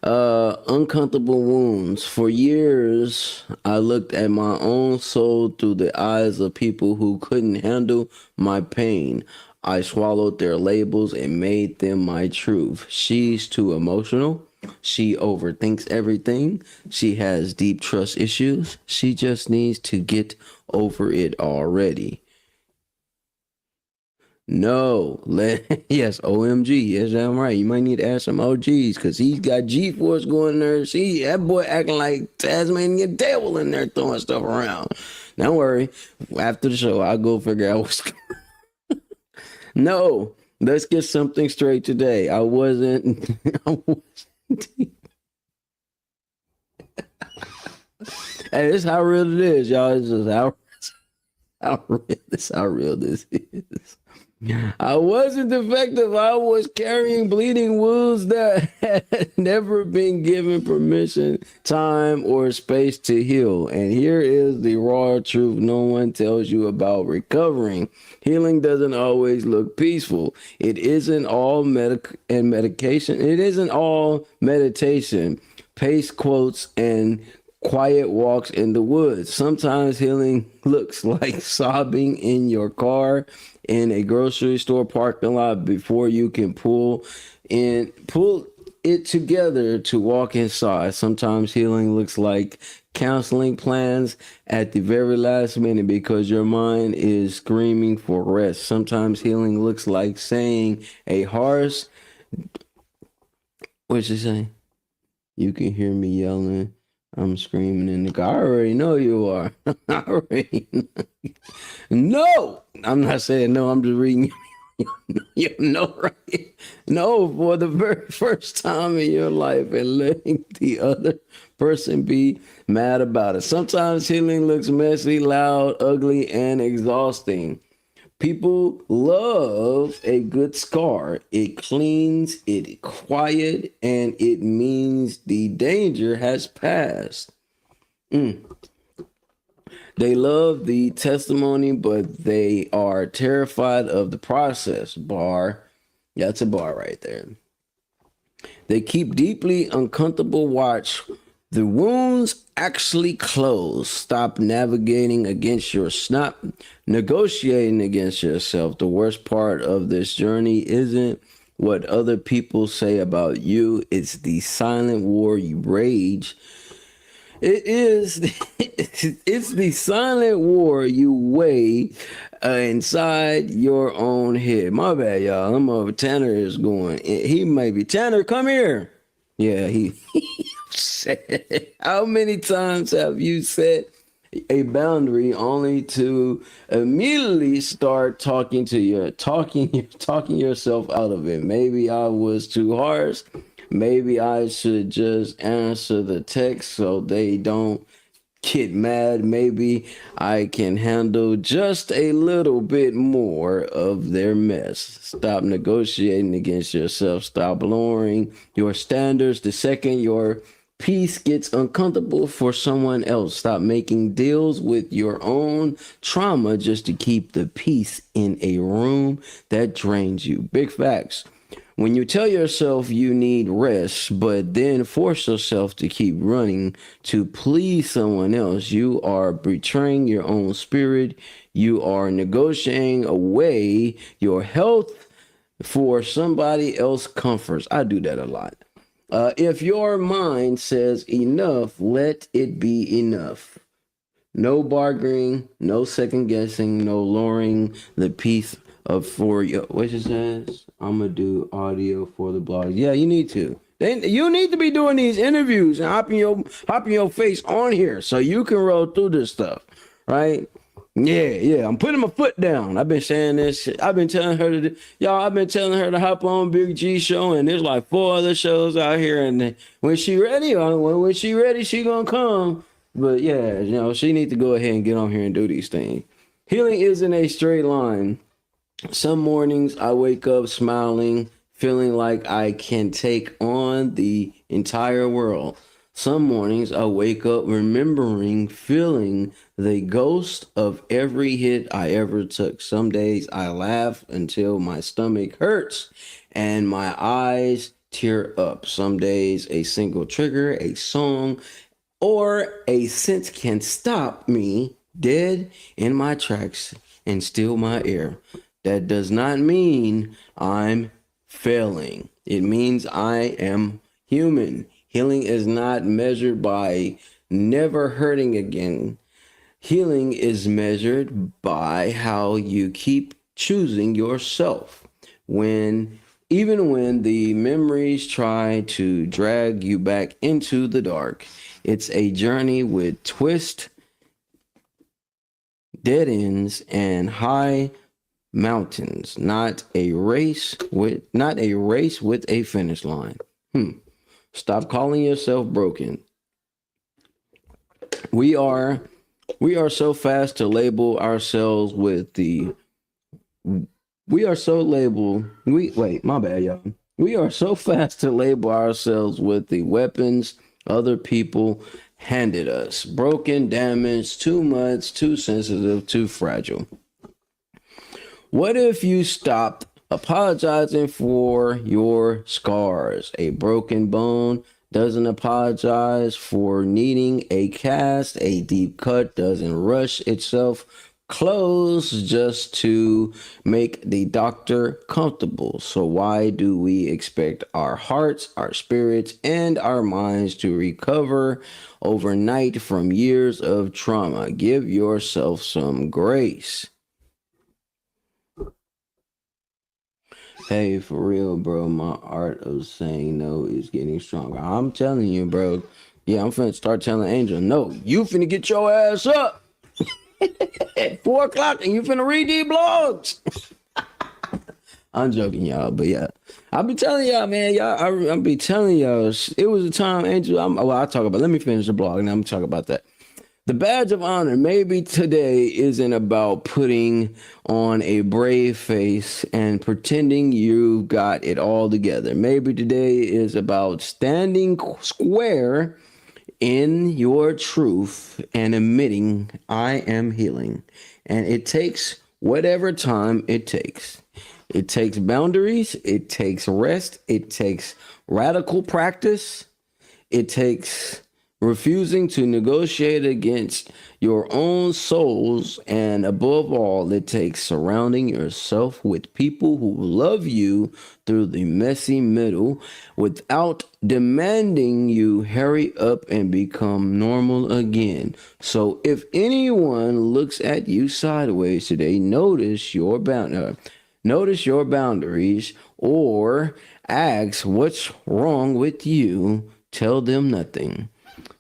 Uncomfortable wounds. For years, I looked at my own soul through the eyes of people who couldn't handle my pain. I swallowed their labels and made them my truth. She's too emotional. She overthinks everything. She has deep trust issues. She just needs to get over it already. No, yes, OMG. Yes, I'm right. You might need to ask some OGs because he's got G-Force going there. See, that boy acting like Tasmanian devil in there throwing stuff around. Don't worry. After the show, I'll go figure out what's going on. No, let's get something straight today. I wasn't Hey, this is how real it is, y'all. It's just how real this is. I wasn't defective. I was carrying bleeding wounds that had never been given permission, time, or space to heal. And here is the raw truth no one tells you about recovering. Healing doesn't always look peaceful. It isn't all medication. It isn't all meditation, pace quotes, and quiet walks in the woods. Sometimes healing looks like sobbing in your car, in a grocery store parking lot before you can pull it together to walk inside. Sometimes healing looks like counseling plans at the very last minute because your mind is screaming for rest. Sometimes healing looks like saying a harsh, what's she saying? You can hear me yelling. I'm screaming in the car. I already know you are. I already know. No, I'm not saying no. I'm just reading. You know, right? No, for the very first time in your life and letting the other person be mad about it. Sometimes healing looks messy, loud, ugly, and exhausting. People love a good scar. It cleans, it quiet, and it means the danger has passed. They love the testimony, but they are terrified of the process. Bar. Yeah, that's a bar right there. They keep deeply uncomfortable watch The wounds actually close. Stop navigating against your snot, negotiating against yourself. The worst part of this journey isn't what other people say about you, it's the silent war you rage. It is, it's the silent war you wage inside your own head. My bad, y'all. I'm over. Tanner is going. He may be. Tanner, come here. Yeah, he said. How many times have you set a boundary only to immediately start talking yourself out of it? Maybe I was too harsh. Maybe I should just answer the text so they don't get mad. Maybe I can handle just a little bit more of their mess. Stop negotiating against yourself. Stop lowering your standards the second your peace gets uncomfortable for someone else. Stop making deals with your own trauma just to keep the peace in a room that drains you. Big facts. When you tell yourself you need rest, but then force yourself to keep running to please someone else, you are betraying your own spirit. You are negotiating away your health for somebody else's comforts. I do that a lot. If your mind says enough, let it be enough. No bargaining, no second guessing, no lowering the peace of for your. What it says? I'm gonna do audio for the blog. Yeah, you need to. You need to be doing these interviews and hopping your face on here so you can roll through this stuff, right? Yeah. I'm putting my foot down. I've been saying this. I've been telling her to hop on Big G show, and there's like 4 other shows out here. And when she ready, she gonna come. But yeah, she need to go ahead and get on here and do these things. Healing isn't a straight line. Some mornings I wake up smiling, feeling like I can take on the entire world. Some mornings I wake up remembering feeling the ghost of every hit I ever took. Some days I laugh until my stomach hurts and my eyes tear up. Some days a single trigger, a song, or a sense can stop me dead in my tracks and steal my air. That does not mean I'm failing. It means I am human. Healing is not measured by never hurting again. Healing is measured by how you keep choosing yourself. Even when the memories try to drag you back into the dark, it's a journey with twists, dead ends, and high mountains, not a race with a finish line. Stop calling yourself broken. We are so fast to label ourselves with the we are so fast to label ourselves with the weapons other people handed us. Broken, damaged, too much, too sensitive, too fragile. What if you stopped apologizing for your scars? A broken bone doesn't apologize for needing a cast. A deep cut doesn't rush itself closed just to make the doctor comfortable. So why do we expect our hearts, our spirits, and our minds to recover overnight from years of trauma? Give yourself some grace. Hey, for real, bro, my art of saying no is getting stronger. I'm telling you, bro. Yeah, I'm finna start telling Angel, no, you finna get your ass up at 4 o'clock and you finna read these blogs. I'm joking, y'all, but yeah. I'll be telling y'all, man, I'll be telling y'all, it was a time, Angel, let me finish the blog and I'm gonna talk about that. The badge of honor, maybe today isn't about putting on a brave face and pretending you've got it all together. Maybe today is about standing square in your truth and admitting I am healing. And it takes whatever time it takes. It takes boundaries. It takes rest. It takes radical practice. It takes refusing to negotiate against your own souls, and above all, it takes surrounding yourself with people who love you through the messy middle without demanding you hurry up and become normal again. So if anyone looks at you sideways today, notice your boundaries, or ask what's wrong with you. Tell them nothing.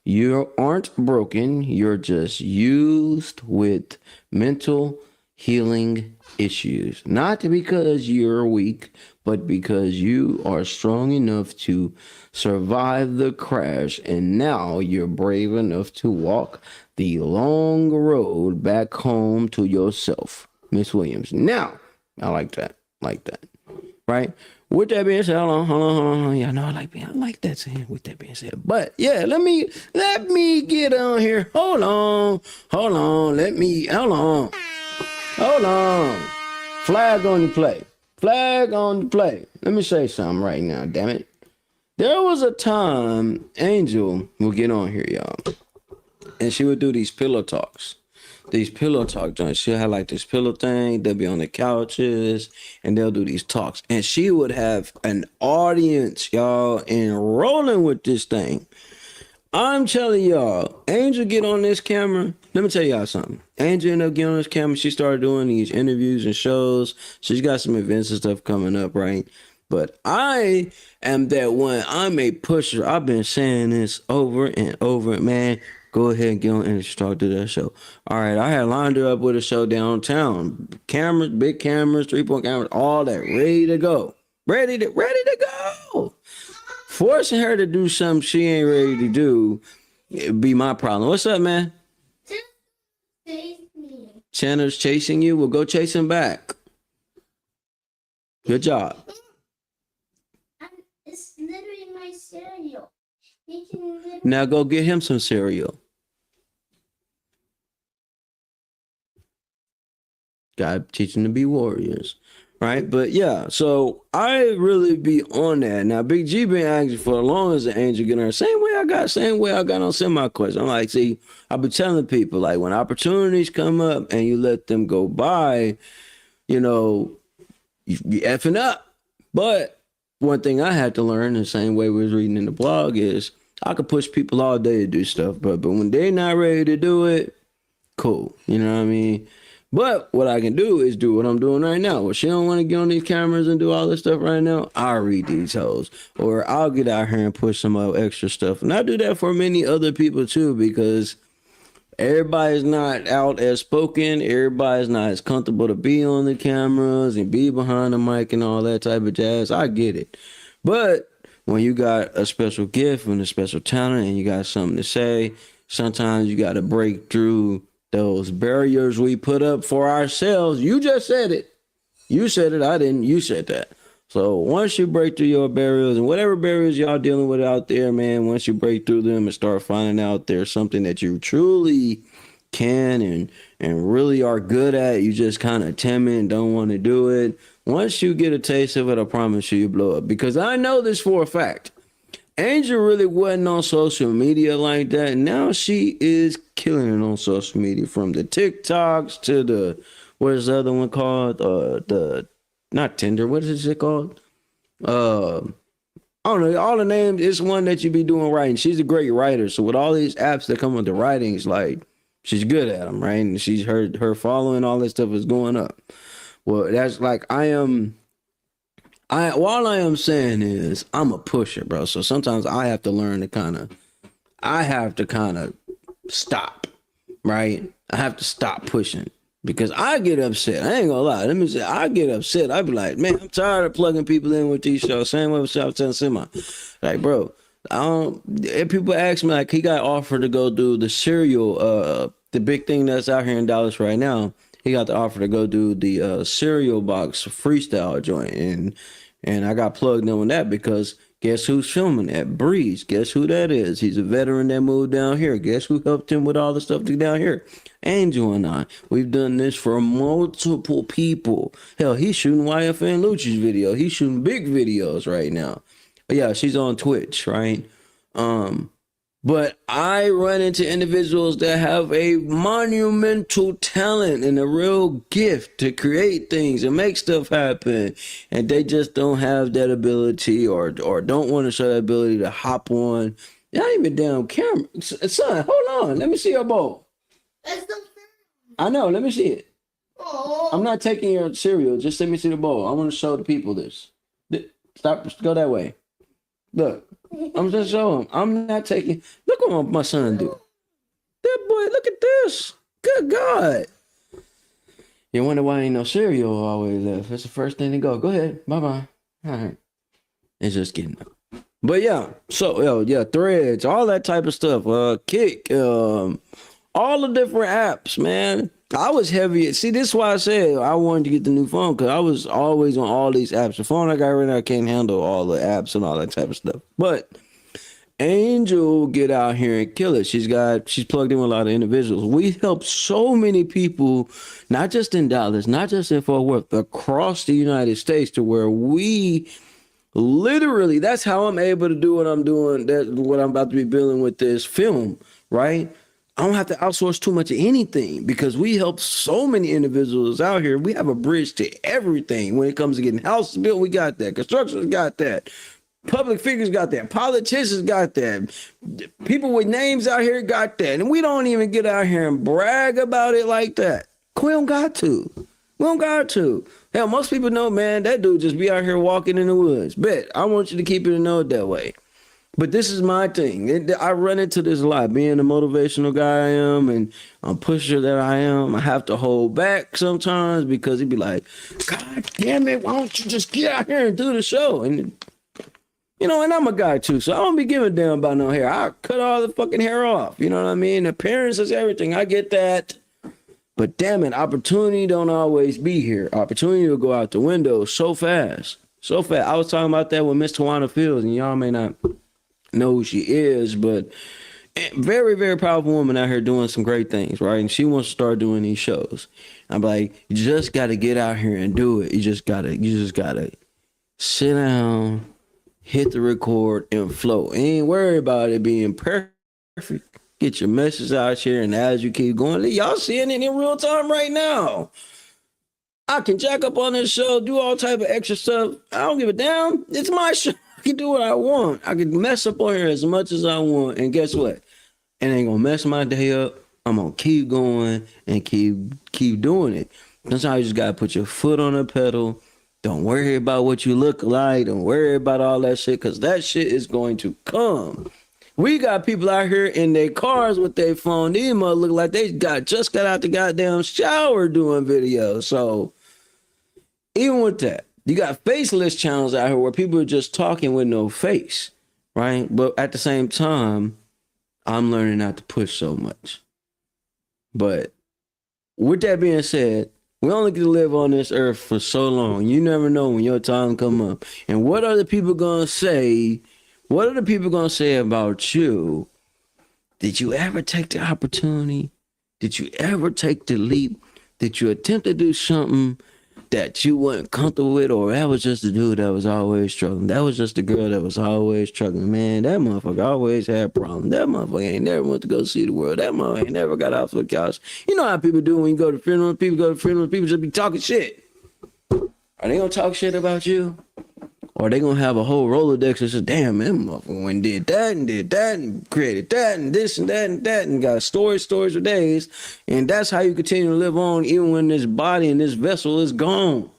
You aren't broken, you're just used with mental healing issues. Not because you're weak, but because you are strong enough to survive the crash, and now you're brave enough to walk the long road back home to yourself. Miss Williams. Now, I like that. Right? With that being said, hold on. Yeah, no, I like that saying. With that being said, but yeah, let me get on here. Hold on. Hold on. Flag on the play. Let me say something right now. Damn it. There was a time Angel would get on here, y'all, and she would do these pillow talks. These pillow talk joints. She'll have like this pillow thing. They'll be on the couches and they'll do these talks. And she would have an audience, y'all, enrolling with this thing. I'm telling y'all, Angel get on this camera. Let me tell y'all something. Angel ended up getting on this camera. She started doing these interviews and shows. She's got some events and stuff coming up, right? But I am that one. I'm a pusher. I've been saying this over and over, man. Go ahead and get on and start to that show. All right, I had lined her up with a show downtown. Cameras, big cameras, 3-point cameras, all that, ready to go. Ready to go. Forcing her to do something she ain't ready to do, it'd be my problem. What's up, man? Chandler's chasing you? Well, go chase him back. Good job. It's literally my cereal. He can literally... Now go get him some cereal. God teach them to be warriors, right? But yeah, so I really be on that. Now, Big G been asking for the longest an Angel getting her. Same way I got on semi-question. I'm like, see, I've been telling people, like, when opportunities come up and you let them go by, you know, you effing up. But one thing I had to learn, the same way we was reading in the blog, is I could push people all day to do stuff, but when they're not ready to do it, cool. You know what I mean? But what I can do is do what I'm doing right now. Well, she don't want to get on these cameras and do all this stuff right now. I'll read these hoes. Or I'll get out here and push some extra stuff. And I do that for many other people too, because everybody's not out as spoken. Everybody's not as comfortable to be on the cameras and be behind the mic and all that type of jazz. I get it. But when you got a special gift and a special talent and you got something to say, sometimes you got to break through those barriers we put up for ourselves. You just said it. You said it. I didn't. You said that. So once you break through your barriers and whatever barriers y'all dealing with out there, man, once you break through them and start finding out there's something that you truly can and really are good at, you just kind of timid and don't want to do it. Once you get a taste of it, I promise you blow up. Because I know this for a fact. Angel really wasn't on social media like that. Now she is killing it on social media, from the TikToks to the, what is the other one called? Not Tinder. What is it called? I don't know. All the names. It's one that you be doing writing. She's a great writer. So with all these apps that come with the writings, like, she's good at them, right? And she's her following, all that stuff is going up. Well, that's like, all I am saying is I'm a pusher, bro. So sometimes I have to learn to kind of stop, right? I have to stop pushing because I get upset. I ain't gonna lie. Let me say, I get upset. I be like, man, I'm tired of plugging people in with these shows. Same way with South Ten Semi. Like, bro, if people ask me, like, he got offered to go do the cereal, the big thing that's out here in Dallas right now. He got the offer to go do the cereal box freestyle joint, and I got plugged in on that because guess who's filming that? Breeze. Guess who that is? He's a veteran that moved down here. Guess who helped him with all the stuff down here? Angel and I. We've done this for multiple people. Hell, he's shooting YFN Lucci's video. He's shooting big videos right now. But yeah, she's on Twitch, right? But I run into individuals that have a monumental talent and a real gift to create things and make stuff happen. And they just don't have that ability or don't want to show that ability to hop on. Not even damn camera. Son, hold on. Let me see your bowl. That's the I know. Let me see it. Oh. I'm not taking your cereal. Just let me see the bowl. I want to show the people this. Stop. Go that way. Look. I'm just showing him. I'm not taking. Look what my son do. That boy, look at this. Good God. You wonder why ain't no cereal always left. It's the first thing to go. Go ahead. Bye-bye. All right. It's just getting up. But yeah, so yeah, Threads, all that type of stuff. Kick, all the different apps, man. I was heavy. See, this is why I said I wanted to get the new phone, because I was always on all these apps. The phone I got right now can't handle all the apps and all that type of stuff. But Angel get out here and kill it. She's plugged in with a lot of individuals. We help so many people, not just in Dallas, not just in Fort Worth, across the United States, to where we literally, that's how I'm able to do what I'm doing. That's what I'm about to be building with this film, right? I don't have to outsource too much of anything, because we help so many individuals out here. We have a bridge to everything. When it comes to getting houses built, we got that. Construction's got that. Public figures got that. Politicians got that. People with names out here got that. And we don't even get out here and brag about it like that. We don't got to. We don't got to. Hell, most people know, man, that dude just be out here walking in the woods. Bet. I want you to keep it and know it that way. But this is my thing. I run into this a lot. Being the motivational guy I am and a pusher that I am, I have to hold back sometimes, because he'd be like, God damn it, why don't you just get out here and do the show? And, you know, and I'm a guy too, so I don't be giving a damn about no hair. I cut all the fucking hair off. You know what I mean? Appearance is everything. I get that. But damn it, opportunity don't always be here. Opportunity will go out the window so fast. So fast. I was talking about that with Miss Tawana Fields, and y'all may not know who she is, but very, very powerful woman out here doing some great things, right? And she wants to start doing these shows. I'm like, you just got to get out here and do it. You just gotta sit down, hit the record, and flow. Ain't worry about it being perfect. Get your message out here, and as you keep going, y'all seeing it in real time right now. I can jack up on this show, do all type of extra stuff. I don't give a damn. It's my show. I can do what I want. I can mess up on here as much as I want. And guess what? It ain't gonna mess my day up. I'm gonna keep going and keep doing it. Sometimes you just gotta put your foot on the pedal. Don't worry about what you look like. Don't worry about all that shit, because that shit is going to come. We got people out here in their cars with their phone. These mother look like they just got out the goddamn shower doing videos. So even with that, you got faceless channels out here where people are just talking with no face, right? But at the same time, I'm learning not to push so much. But with that being said, we only get to live on this earth for so long. You never know when your time come up. And what are the people gonna say? What are the people gonna say about you? Did you ever take the opportunity? Did you ever take the leap? Did you attempt to do something that you weren't comfortable with? Or that was just the dude that was always struggling? That was just the girl that was always struggling. Man, that motherfucker always had problems. That motherfucker ain't never went to go see the world. That motherfucker ain't never got off the couch. You know how people do when you go to funerals? People just be talking shit. Are they gonna talk shit about you? Or they gonna have a whole Rolodex that says, damn, man, motherfucker went and did that and created that and this and that and got stories for days. And that's how you continue to live on even when this body and this vessel is gone.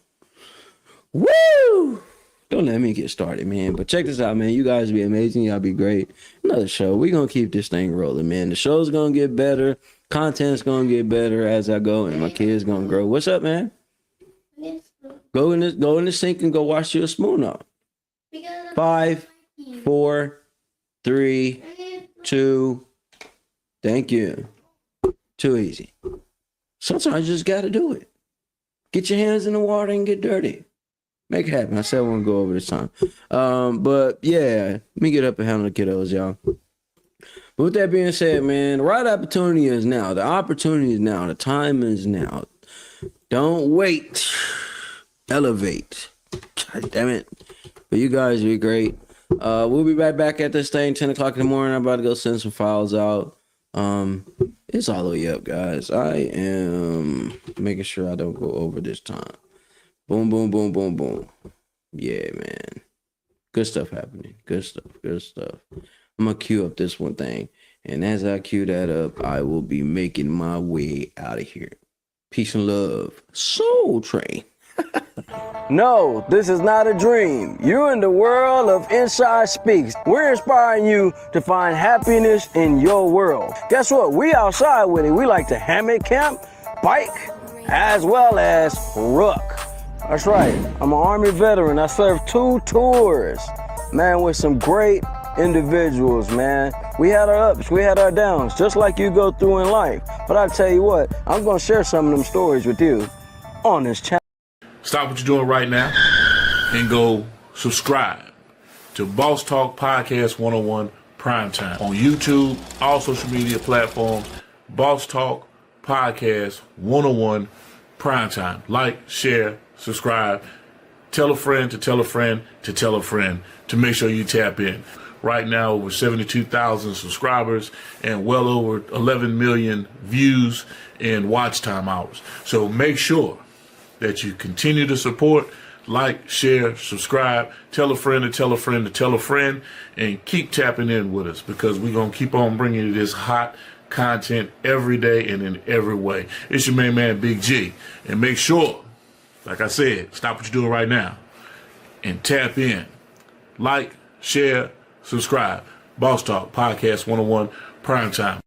Woo! Don't let me get started, man. But check this out, man. You guys be amazing. Y'all be great. Another show. We gonna keep this thing rolling, man. The show's gonna get better. Content's gonna get better as I go, and my kids gonna grow. What's up, man? Go in the sink and go wash your spoon off. 5, 4, 3, 2. Thank you. Too easy. Sometimes you just got to do it. Get your hands in the water and get dirty. Make it happen. I said I won't go over this time. But yeah, let me get up and handle the kiddos, y'all. But with that being said, man, the right opportunity is now. The opportunity is now. The time is now. Don't wait. Elevate. God damn it. But you guys are great. We'll be right back at this thing, 10 o'clock in the morning. I'm about to go send some files out. It's all the way up, guys. I am making sure I don't go over this time. Boom, boom, boom, boom, boom. Yeah, man. Good stuff happening. Good stuff. Good stuff. I'm going to queue up this one thing. And as I queue that up, I will be making my way out of here. Peace and love. Soul Train. No, this is not a dream. You're in the world of Inside Speaks. We're inspiring you to find happiness in your world. Guess what? We outside with it. We like to hammock camp, bike, as well as ruck. That's right. I'm an Army veteran. I served 2 tours, man, with some great individuals, man. We had our ups, we had our downs, just like you go through in life. But I tell you what, I'm going to share some of them stories with you on this channel. Stop what you're doing right now and go subscribe to Boss Talk Podcast 101 Primetime on YouTube, all social media platforms. Boss Talk Podcast 101 Primetime. Like, share, subscribe. Tell a friend to tell a friend to tell a friend to make sure you tap in. Right now, over 72,000 subscribers and well over 11 million views and watch time hours. So make sure that you continue to support, like, share, subscribe, tell a friend to tell a friend to tell a friend, and keep tapping in with us because we're going to keep on bringing you this hot content every day and in every way. It's your main man, Big G. And make sure, like I said, stop what you're doing right now and tap in. Like, share, subscribe. Boss Talk Podcast 101 Primetime.